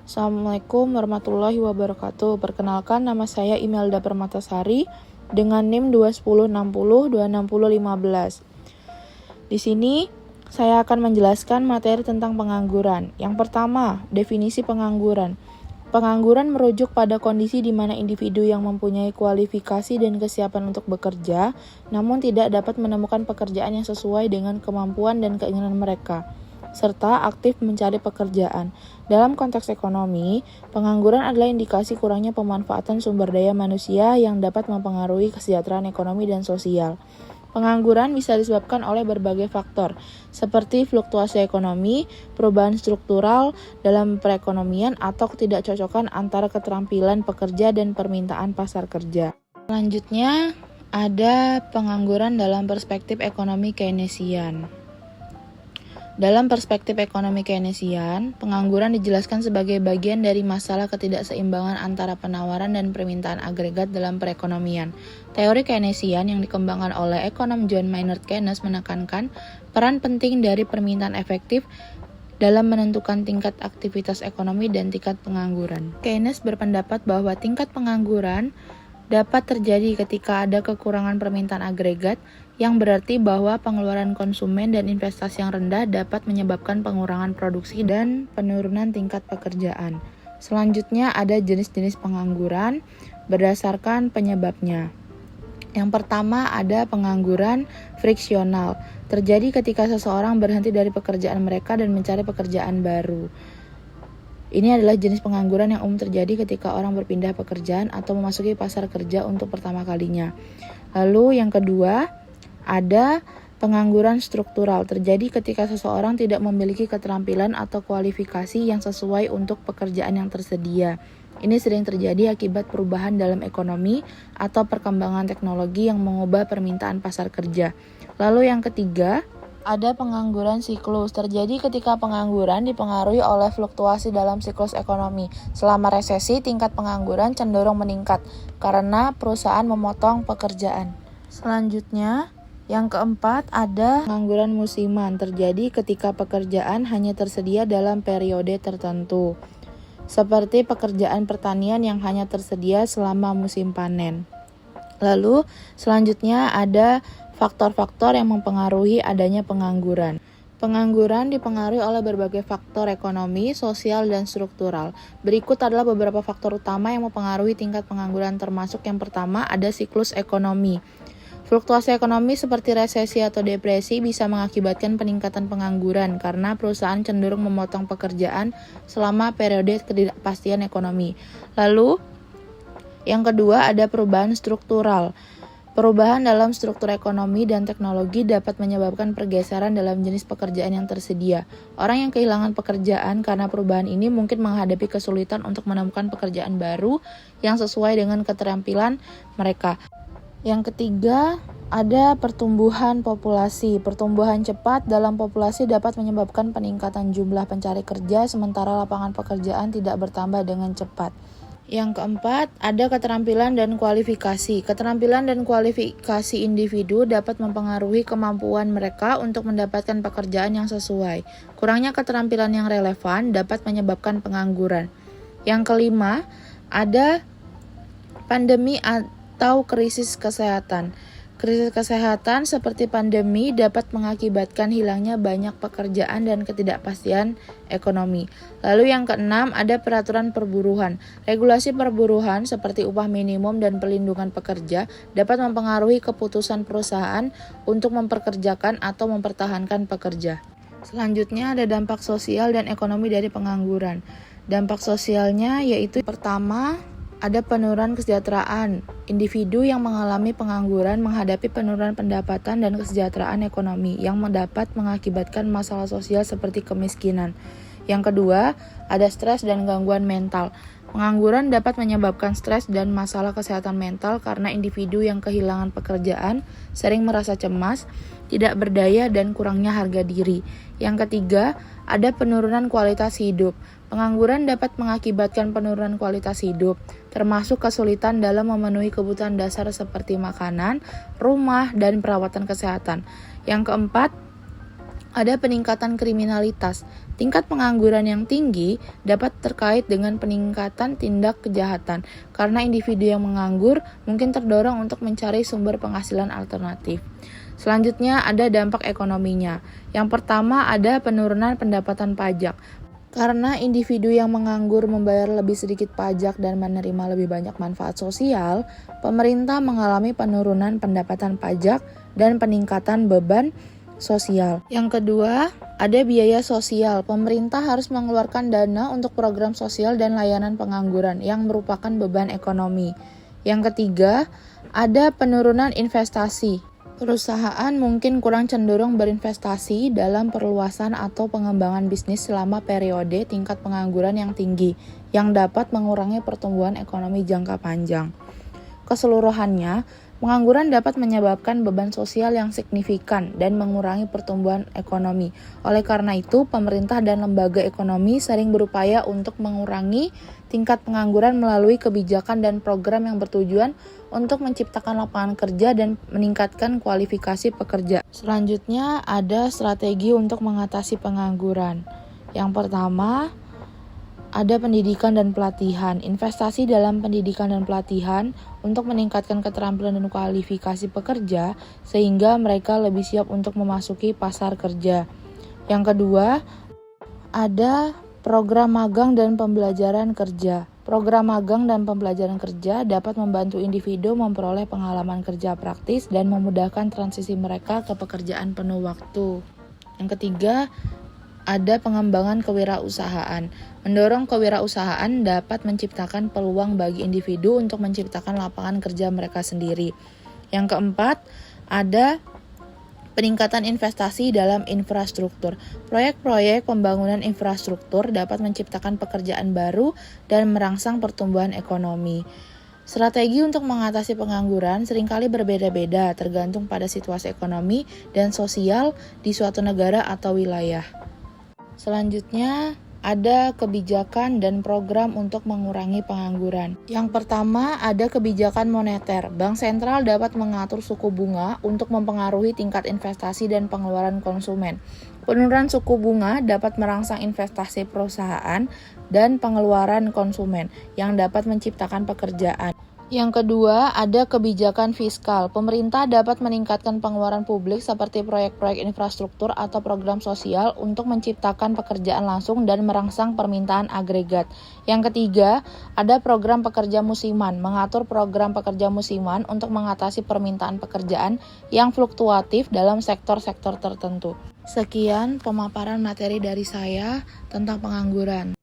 Assalamualaikum warahmatullahi wabarakatuh. Perkenalkan, nama saya Imelda Permatasari dengan NIM 21060260015. Di sini saya akan menjelaskan materi tentang pengangguran. Yang pertama, definisi pengangguran. Pengangguran merujuk pada kondisi di mana individu yang mempunyai kualifikasi dan kesiapan untuk bekerja, namun tidak dapat menemukan pekerjaan yang sesuai dengan kemampuan dan keinginan mereka, serta aktif mencari pekerjaan. Dalam konteks ekonomi, pengangguran adalah indikasi kurangnya pemanfaatan sumber daya manusia yang dapat mempengaruhi kesejahteraan ekonomi dan sosial. Pengangguran bisa disebabkan oleh berbagai faktor, seperti fluktuasi ekonomi, perubahan struktural dalam perekonomian, atau ketidakcocokan antara keterampilan pekerja dan permintaan pasar kerja. Selanjutnya, ada pengangguran dalam perspektif ekonomi Keynesian. Dalam perspektif ekonomi Keynesian, pengangguran dijelaskan sebagai bagian dari masalah ketidakseimbangan antara penawaran dan permintaan agregat dalam perekonomian. Teori Keynesian yang dikembangkan oleh ekonom John Maynard Keynes menekankan peran penting dari permintaan efektif dalam menentukan tingkat aktivitas ekonomi dan tingkat pengangguran. Keynes berpendapat bahwa tingkat pengangguran dapat terjadi ketika ada kekurangan permintaan agregat, yang berarti bahwa pengeluaran konsumen dan investasi yang rendah dapat menyebabkan pengurangan produksi dan penurunan tingkat pekerjaan. Selanjutnya ada jenis-jenis pengangguran berdasarkan penyebabnya. Yang pertama ada pengangguran friksional. Terjadi ketika seseorang berhenti dari pekerjaan mereka dan mencari pekerjaan baru. Ini adalah jenis pengangguran yang umum terjadi ketika orang berpindah pekerjaan atau memasuki pasar kerja untuk pertama kalinya. Lalu yang kedua, ada pengangguran struktural. Terjadi ketika seseorang tidak memiliki keterampilan atau kualifikasi yang sesuai untuk pekerjaan yang tersedia. Ini sering terjadi akibat perubahan dalam ekonomi atau perkembangan teknologi yang mengubah permintaan pasar kerja. Lalu yang ketiga, ada pengangguran siklus. Terjadi ketika pengangguran dipengaruhi oleh fluktuasi dalam siklus ekonomi. Selama resesi, tingkat pengangguran cenderung meningkat karena perusahaan memotong pekerjaan. Selanjutnya, yang keempat ada pengangguran musiman. Terjadi ketika pekerjaan hanya tersedia dalam periode tertentu, seperti pekerjaan pertanian yang hanya tersedia selama musim panen. Lalu selanjutnya ada faktor-faktor yang mempengaruhi adanya pengangguran. Pengangguran dipengaruhi oleh berbagai faktor ekonomi, sosial, dan struktural. Berikut adalah beberapa faktor utama yang mempengaruhi tingkat pengangguran, termasuk yang pertama ada siklus ekonomi. Fluktuasi ekonomi seperti resesi atau depresi bisa mengakibatkan peningkatan pengangguran karena perusahaan cenderung memotong pekerjaan selama periode ketidakpastian ekonomi. Lalu, yang kedua ada perubahan struktural. Perubahan dalam struktur ekonomi dan teknologi dapat menyebabkan pergeseran dalam jenis pekerjaan yang tersedia. Orang yang kehilangan pekerjaan karena perubahan ini mungkin menghadapi kesulitan untuk menemukan pekerjaan baru yang sesuai dengan keterampilan mereka. Yang ketiga, ada pertumbuhan populasi. Pertumbuhan cepat dalam populasi dapat menyebabkan peningkatan jumlah pencari kerja, sementara lapangan pekerjaan tidak bertambah dengan cepat. Yang keempat, ada keterampilan dan kualifikasi. Keterampilan dan kualifikasi individu dapat mempengaruhi kemampuan mereka untuk mendapatkan pekerjaan yang sesuai. Kurangnya keterampilan yang relevan dapat menyebabkan pengangguran. Yang kelima, ada pandemi atau krisis kesehatan. Krisis kesehatan seperti pandemi dapat mengakibatkan hilangnya banyak pekerjaan dan ketidakpastian ekonomi. Lalu yang keenam ada peraturan perburuhan. Regulasi perburuhan seperti upah minimum dan perlindungan pekerja dapat mempengaruhi keputusan perusahaan untuk memperkerjakan atau mempertahankan pekerja. Selanjutnya ada dampak sosial dan ekonomi dari pengangguran. Dampak sosialnya yaitu pertama, ada penurunan kesejahteraan. Individu yang mengalami pengangguran menghadapi penurunan pendapatan dan kesejahteraan ekonomi yang dapat mengakibatkan masalah sosial seperti kemiskinan. Yang kedua, ada stres dan gangguan mental. Pengangguran dapat menyebabkan stres dan masalah kesehatan mental karena individu yang kehilangan pekerjaan sering merasa cemas, tidak berdaya, dan kurangnya harga diri. Yang ketiga, ada penurunan kualitas hidup. Pengangguran dapat mengakibatkan penurunan kualitas hidup, termasuk kesulitan dalam memenuhi kebutuhan dasar seperti makanan, rumah, dan perawatan kesehatan. Yang keempat, Ada peningkatan kriminalitas. Tingkat pengangguran yang tinggi dapat terkait dengan peningkatan tindak kejahatan, karena individu yang menganggur mungkin terdorong untuk mencari sumber penghasilan alternatif. Selanjutnya ada dampak ekonominya. Yang pertama ada penurunan pendapatan pajak. Karena individu yang menganggur membayar lebih sedikit pajak dan menerima lebih banyak manfaat sosial, pemerintah mengalami penurunan pendapatan pajak dan peningkatan beban sosial. Yang kedua, ada biaya sosial. Pemerintah harus mengeluarkan dana untuk program sosial dan layanan pengangguran yang merupakan beban ekonomi. Yang ketiga, ada penurunan investasi. Perusahaan mungkin kurang cenderung berinvestasi dalam perluasan atau pengembangan bisnis selama periode tingkat pengangguran yang tinggi, yang dapat mengurangi pertumbuhan ekonomi jangka panjang. Keseluruhannya, pengangguran dapat menyebabkan beban sosial yang signifikan dan mengurangi pertumbuhan ekonomi. Oleh karena itu, pemerintah dan lembaga ekonomi sering berupaya untuk mengurangi tingkat pengangguran melalui kebijakan dan program yang bertujuan untuk menciptakan lapangan kerja dan meningkatkan kualifikasi pekerja. Selanjutnya, ada strategi untuk mengatasi pengangguran. Yang pertama, ada pendidikan dan pelatihan. Investasi dalam pendidikan dan pelatihan untuk meningkatkan keterampilan dan kualifikasi pekerja sehingga mereka lebih siap untuk memasuki pasar kerja. Yang kedua, ada program magang dan pembelajaran kerja. Program magang dan pembelajaran kerja dapat membantu individu memperoleh pengalaman kerja praktis dan memudahkan transisi mereka ke pekerjaan penuh waktu. Yang ketiga, ada pengembangan kewirausahaan. Mendorong kewirausahaan dapat menciptakan peluang bagi individu untuk menciptakan lapangan kerja mereka sendiri. Yang keempat, ada peningkatan investasi dalam infrastruktur. Proyek-proyek pembangunan infrastruktur dapat menciptakan pekerjaan baru dan merangsang pertumbuhan ekonomi. Strategi untuk mengatasi pengangguran seringkali berbeda-beda tergantung pada situasi ekonomi dan sosial di suatu negara atau wilayah. Selanjutnya, ada kebijakan dan program untuk mengurangi pengangguran. Yang pertama, ada kebijakan moneter. Bank sentral dapat mengatur suku bunga untuk mempengaruhi tingkat investasi dan pengeluaran konsumen. Penurunan suku bunga dapat merangsang investasi perusahaan dan pengeluaran konsumen yang dapat menciptakan pekerjaan. Yang kedua, ada kebijakan fiskal. Pemerintah dapat meningkatkan pengeluaran publik seperti proyek-proyek infrastruktur atau program sosial untuk menciptakan pekerjaan langsung dan merangsang permintaan agregat. Yang ketiga, ada program pekerja musiman. Mengatur program pekerja musiman untuk mengatasi permintaan pekerjaan yang fluktuatif dalam sektor-sektor tertentu. Sekian pemaparan materi dari saya tentang pengangguran.